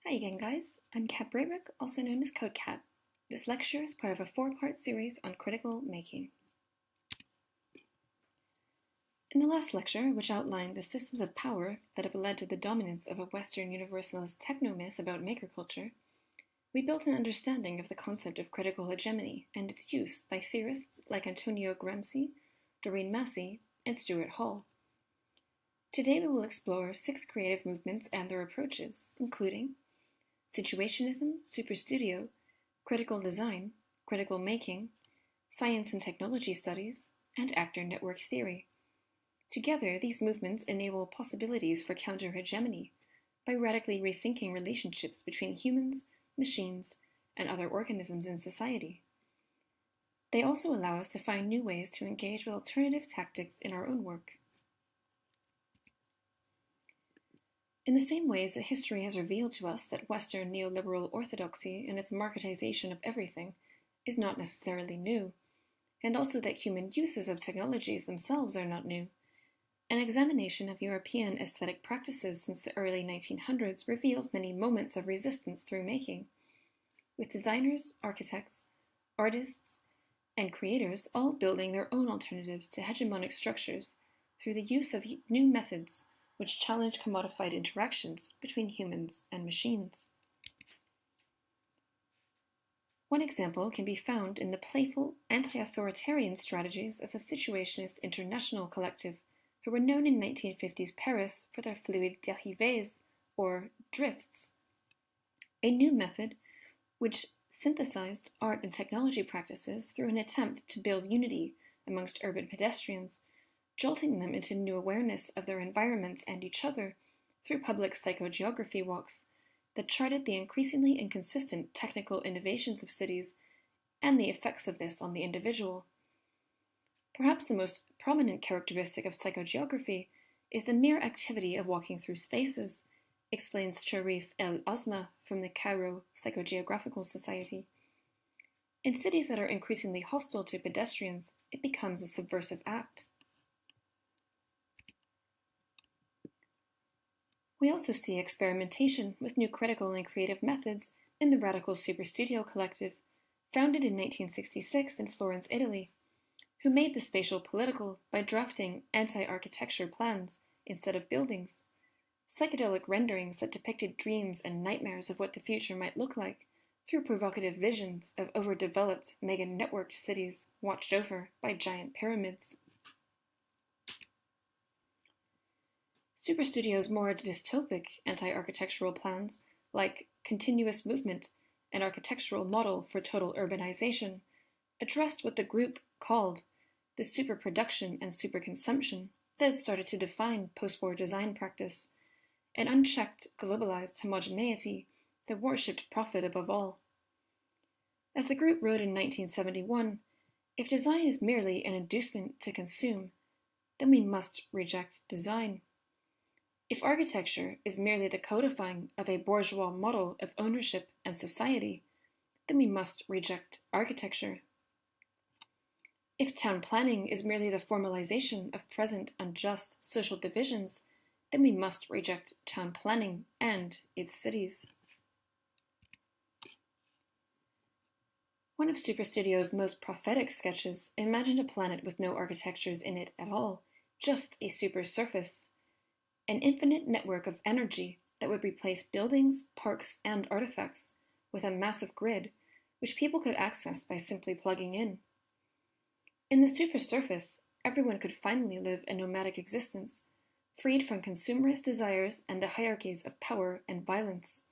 Hi again, guys. I'm Kat Brayrick, also known as Code Cat. This lecture is part of a 4-part series on critical making. In the last lecture, which outlined the systems of power that have led to the dominance of a Western universalist techno-myth about maker culture, we built an understanding of the concept of critical hegemony and its use by theorists like Antonio Gramsci, Doreen Massey, and Stuart Hall. Today we will explore 6 creative movements and their approaches, including situationism, superstudio, critical design, critical making, science and technology studies, and actor network theory. Together, these movements enable possibilities for counter-hegemony by radically rethinking relationships between humans, machines, and other organisms in society. They also allow us to find new ways to engage with alternative tactics in our own work. In the same ways that history has revealed to us that Western neoliberal orthodoxy and its marketization of everything is not necessarily new, and also that human uses of technologies themselves are not new, an examination of European aesthetic practices since the early 1900s reveals many moments of resistance through making, with designers, architects, artists, and creators all building their own alternatives to hegemonic structures through the use of new methods which challenge commodified interactions between humans and machines. One example can be found in the playful, anti-authoritarian strategies of the Situationist International Collective, who were known in 1950s Paris for their fluid dérivés, or drifts, a new method which synthesized art and technology practices through an attempt to build unity amongst urban pedestrians, jolting them into new awareness of their environments and each other through public psychogeography walks that charted the increasingly inconsistent technical innovations of cities and the effects of this on the individual. Perhaps the most prominent characteristic of psychogeography is the mere activity of walking through spaces, explains Sharif El-Azma from the Cairo Psychogeographical Society. In cities that are increasingly hostile to pedestrians, it becomes a subversive act. We also see experimentation with new critical and creative methods in the radical Superstudio Collective, founded in 1966 in Florence, Italy, who made the spatial political by drafting anti-architecture plans instead of buildings, psychedelic renderings that depicted dreams and nightmares of what the future might look like through provocative visions of overdeveloped mega-networked cities watched over by giant pyramids. Superstudio's more dystopic anti-architectural plans, like continuous movement, an architectural model for total urbanization, addressed what the group called the superproduction and superconsumption that had started to define post-war design practice, an unchecked, globalized homogeneity that worshipped profit above all. As the group wrote in 1971, if design is merely an inducement to consume, then we must reject design. If architecture is merely the codifying of a bourgeois model of ownership and society, then we must reject architecture. If town planning is merely the formalization of present unjust social divisions, then we must reject town planning and its cities. One of Superstudio's most prophetic sketches imagined a planet with no architectures in it at all, just a super surface, an infinite network of energy that would replace buildings, parks, and artifacts with a massive grid which people could access by simply plugging in. In the supersurface, everyone could finally live a nomadic existence, freed from consumerist desires and the hierarchies of power and violence.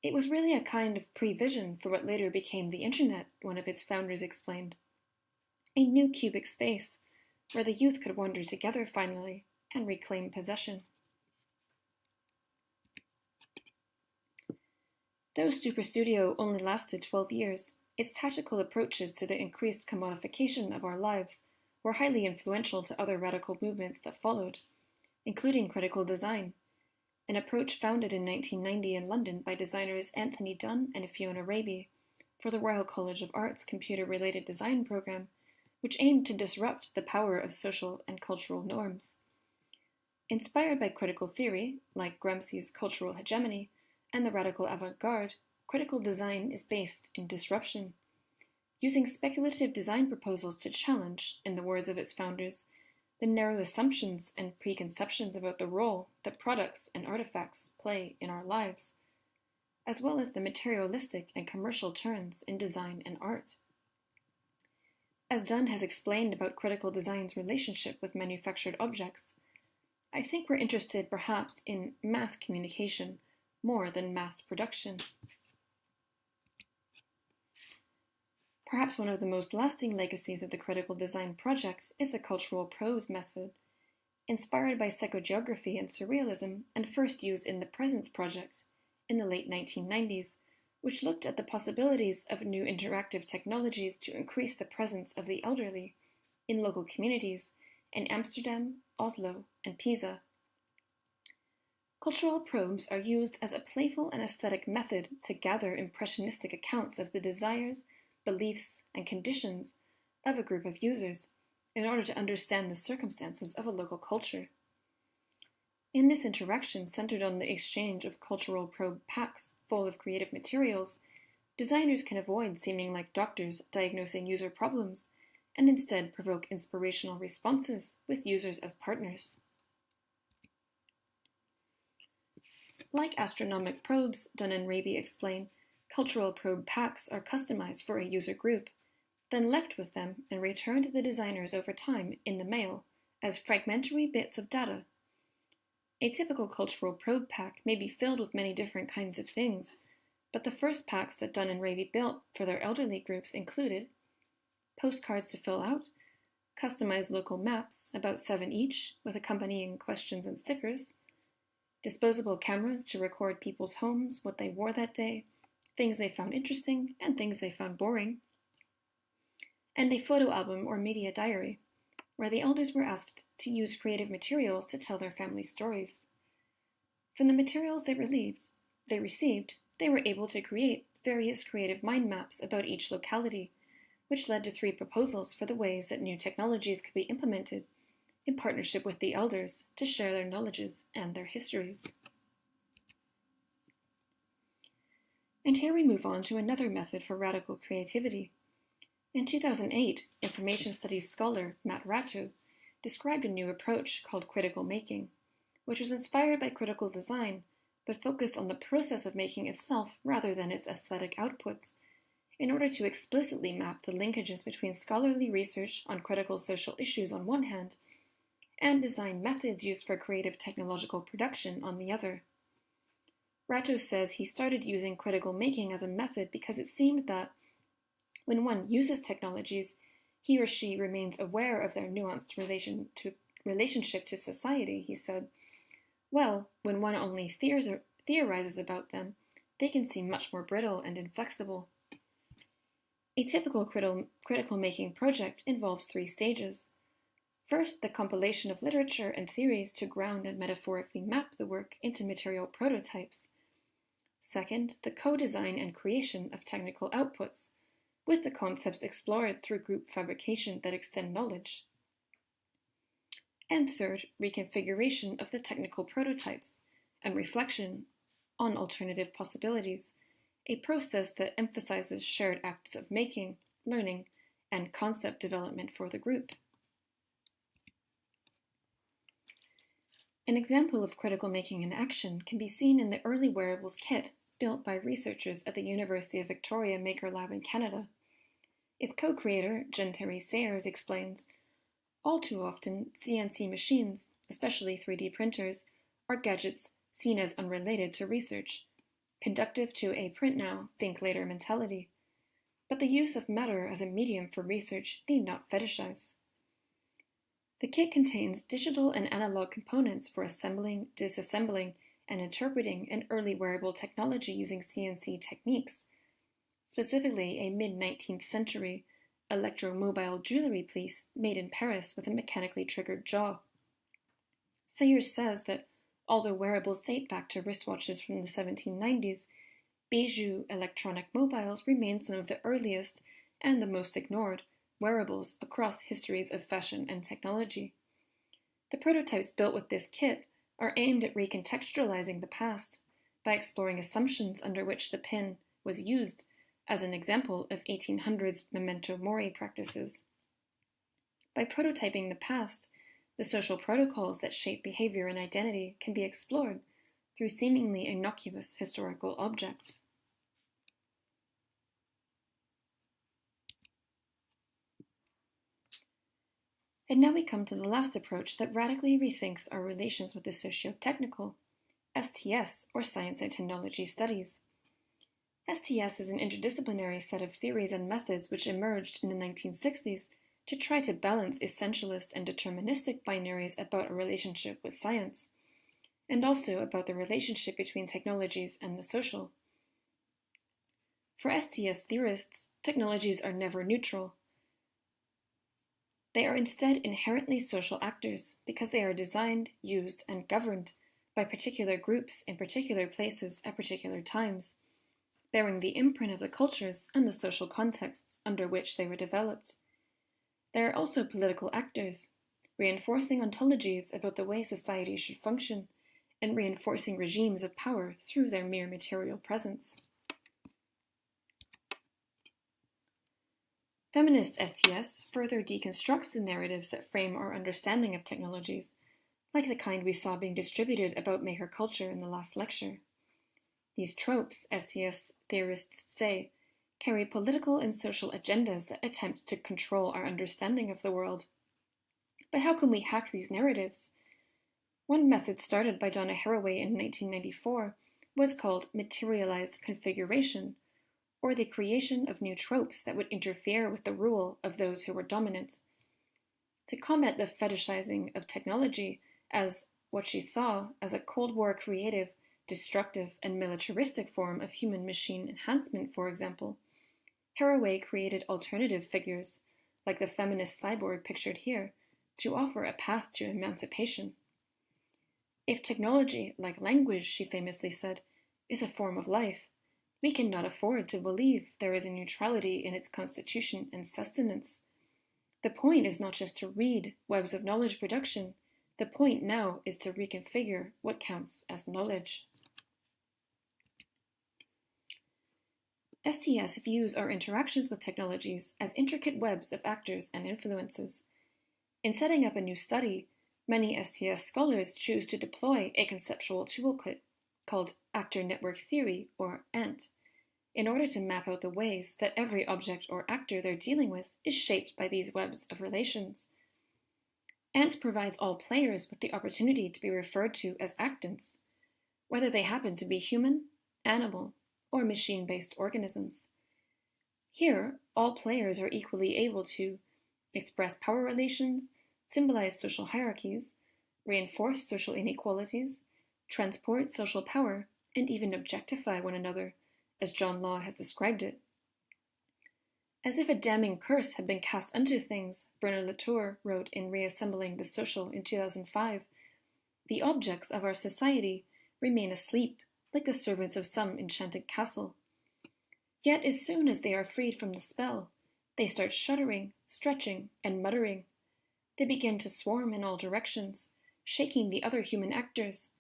It was really a kind of prevision for what later became the Internet, one of its founders explained. A new cubic space, where the youth could wander together finally and reclaim possession. Though Superstudio only lasted 12 years, its tactical approaches to the increased commodification of our lives were highly influential to other radical movements that followed, including critical design, an approach founded in 1990 in London by designers Anthony Dunn and Fiona Raby for the Royal College of Art's computer-related design program, which aimed to disrupt the power of social and cultural norms. Inspired by critical theory, like Gramsci's cultural hegemony, and the radical avant-garde, critical design is based in disruption, using speculative design proposals to challenge, in the words of its founders, the narrow assumptions and preconceptions about the role that products and artifacts play in our lives, as well as the materialistic and commercial turns in design and art. As Dunn has explained about critical design's relationship with manufactured objects, I think we're interested perhaps in mass communication more than mass production. Perhaps one of the most lasting legacies of the critical design project is the cultural prose method, inspired by psychogeography and surrealism and first used in the Presence Project in the late 1990s, which looked at the possibilities of new interactive technologies to increase the presence of the elderly in local communities in Amsterdam, Oslo, and Pisa. Cultural probes are used as a playful and aesthetic method to gather impressionistic accounts of the desires, beliefs, and conditions of a group of users in order to understand the circumstances of a local culture. In this interaction centered on the exchange of cultural probe packs full of creative materials, designers can avoid seeming like doctors diagnosing user problems and instead provoke inspirational responses with users as partners. Like astronomic probes, Dunn and Raby explain, cultural probe packs are customized for a user group, then left with them and returned to the designers over time in the mail as fragmentary bits of data. A typical cultural probe pack may be filled with many different kinds of things, but the first packs that Dunn and Raby built for their elderly groups included postcards to fill out, customized local maps, about 7 each, with accompanying questions and stickers, disposable cameras to record people's homes, what they wore that day, things they found interesting and things they found boring, and a photo album or media diary, where the elders were asked to use creative materials to tell their family stories. From the materials they received, they were able to create various creative mind maps about each locality, which led to 3 proposals for the ways that new technologies could be implemented in partnership with the elders to share their knowledges and their histories. And here we move on to another method for radical creativity. In 2008, information studies scholar Matt Ratto described a new approach called critical making, which was inspired by critical design, but focused on the process of making itself rather than its aesthetic outputs, in order to explicitly map the linkages between scholarly research on critical social issues on one hand, and design methods used for creative technological production on the other. Ratto says he started using critical making as a method because it seemed that, when one uses technologies, he or she remains aware of their nuanced relationship to society, he said. Well, when one only theorizes about them, they can seem much more brittle and inflexible. A typical critical making project involves 3 stages. First, the compilation of literature and theories to ground and metaphorically map the work into material prototypes. Second, the co-design and creation of technical outputs, with the concepts explored through group fabrication that extend knowledge. And third, reconfiguration of the technical prototypes and reflection on alternative possibilities, a process that emphasizes shared acts of making, learning, and concept development for the group. An example of critical making in action can be seen in the early wearables kit built by researchers at the University of Victoria Maker Lab in Canada. Its co-creator, Jen Terry Sayers, explains, all too often, CNC machines, especially 3D printers, are gadgets seen as unrelated to research, conductive to a print now, think later mentality. But the use of matter as a medium for research need not fetishize. The kit contains digital and analog components for assembling, disassembling, and interpreting an early wearable technology using CNC techniques, specifically a mid-19th century electromobile jewelry piece made in Paris with a mechanically triggered jaw. Sayers says that although wearables date back to wristwatches from the 1790s, bijou electronic mobiles remain some of the earliest and the most ignored wearables across histories of fashion and technology. The prototypes built with this kit are aimed at recontextualizing the past, by exploring assumptions under which the pen was used, as an example of 1800s memento mori practices. By prototyping the past, the social protocols that shape behavior and identity can be explored through seemingly innocuous historical objects. And now we come to the last approach that radically rethinks our relations with the socio-technical, STS, or Science and Technology Studies. STS is an interdisciplinary set of theories and methods which emerged in the 1960s to try to balance essentialist and deterministic binaries about a relationship with science, and also about the relationship between technologies and the social. For STS theorists, technologies are never neutral. They are instead inherently social actors because they are designed, used, and governed by particular groups in particular places at particular times, bearing the imprint of the cultures and the social contexts under which they were developed. They are also political actors, reinforcing ontologies about the way society should function and reinforcing regimes of power through their mere material presence. Feminist STS further deconstructs the narratives that frame our understanding of technologies, like the kind we saw being distributed about maker culture in the last lecture. These tropes, STS theorists say, carry political and social agendas that attempt to control our understanding of the world. But how can we hack these narratives? One method started by Donna Haraway in 1994 was called materialized configuration, or the creation of new tropes that would interfere with the rule of those who were dominant. To combat the fetishizing of technology as what she saw as a Cold War creative, destructive, and militaristic form of human-machine enhancement, for example, Haraway created alternative figures, like the feminist cyborg pictured here, to offer a path to emancipation. If technology, like language, she famously said, is a form of life, we cannot afford to believe there is a neutrality in its constitution and sustenance. The point is not just to read webs of knowledge production. The point now is to reconfigure what counts as knowledge. STS views our interactions with technologies as intricate webs of actors and influences. In setting up a new study, many STS scholars choose to deploy a conceptual toolkit called Actor Network Theory, or ANT, in order to map out the ways that every object or actor they're dealing with is shaped by these webs of relations. ANT provides all players with the opportunity to be referred to as actants, whether they happen to be human, animal, or machine-based organisms. Here, all players are equally able to express power relations, symbolize social hierarchies, reinforce social inequalities, transport social power, and even objectify one another, as John Law has described it. As if a damning curse had been cast unto things, Bernard Latour wrote in Reassembling the Social in 2005, the objects of our society remain asleep, like the servants of some enchanted castle. Yet as soon as they are freed from the spell, they start shuddering, stretching, and muttering. They begin to swarm in all directions, shaking the other human actors,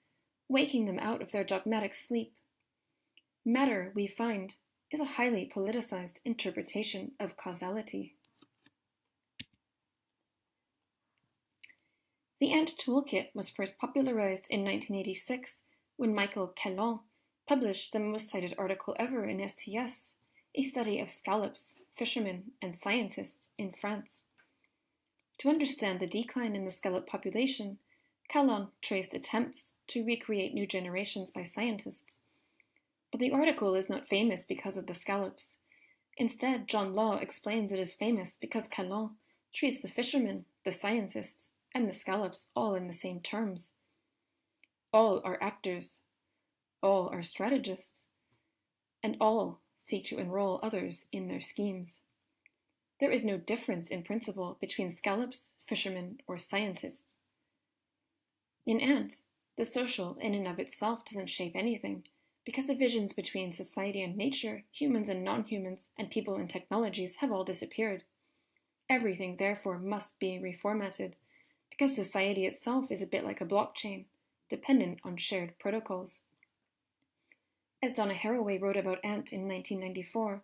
waking them out of their dogmatic sleep. Matter, we find, is a highly politicized interpretation of causality. The ANT toolkit was first popularized in 1986 when Michael Kellon published the most cited article ever in STS, a study of scallops, fishermen, and scientists in France. To understand the decline in the scallop population, Kellon traced attempts to recreate new generations by scientists. But the article is not famous because of the scallops. Instead, John Law explains it is famous because Kellon treats the fishermen, the scientists, and the scallops all in the same terms. All are actors, all are strategists, and all seek to enroll others in their schemes. There is no difference in principle between scallops, fishermen, or scientists. In ANT, the social in and of itself doesn't shape anything, because the divisions between society and nature, humans and non-humans, and people and technologies have all disappeared. Everything, therefore, must be reformatted, because society itself is a bit like a blockchain, dependent on shared protocols. As Donna Haraway wrote about Ant in 1994,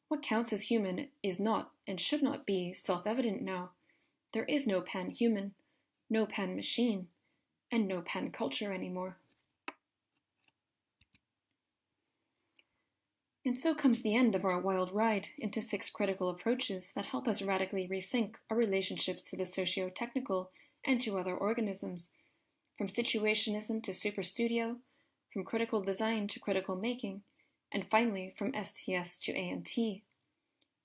what counts as human is not and should not be self-evident now. There is no pan-human, no pan-machine, and no pan-culture anymore. And so comes the end of our wild ride into 6 critical approaches that help us radically rethink our relationships to the socio-technical and to other organisms, from situationism to superstudio, from critical design to critical making, and finally from STS to ANT.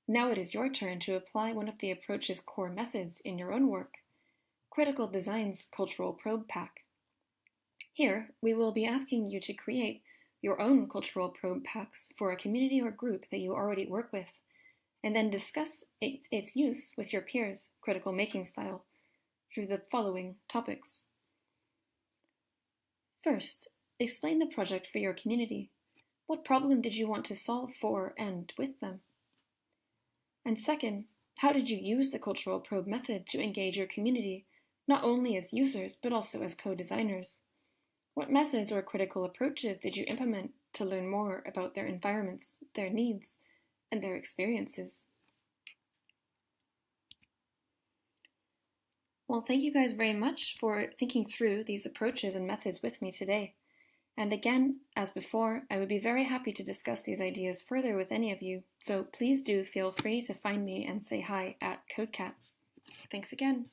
Now it is your turn to apply one of the approach's core methods in your own work, Critical Design's Cultural Probe Pack. Here, we will be asking you to create your own cultural probe packs for a community or group that you already work with, and then discuss its use with your peers' critical making style through the following topics. First, explain the project for your community. What problem did you want to solve for and with them? And second, how did you use the cultural probe method to engage your community, not only as users, but also as co-designers? What methods or critical approaches did you implement to learn more about their environments, their needs, and their experiences? Well, thank you guys very much for thinking through these approaches and methods with me today. And again, as before, I would be very happy to discuss these ideas further with any of you, so please do feel free to find me and say hi at CodeCat. Thanks again.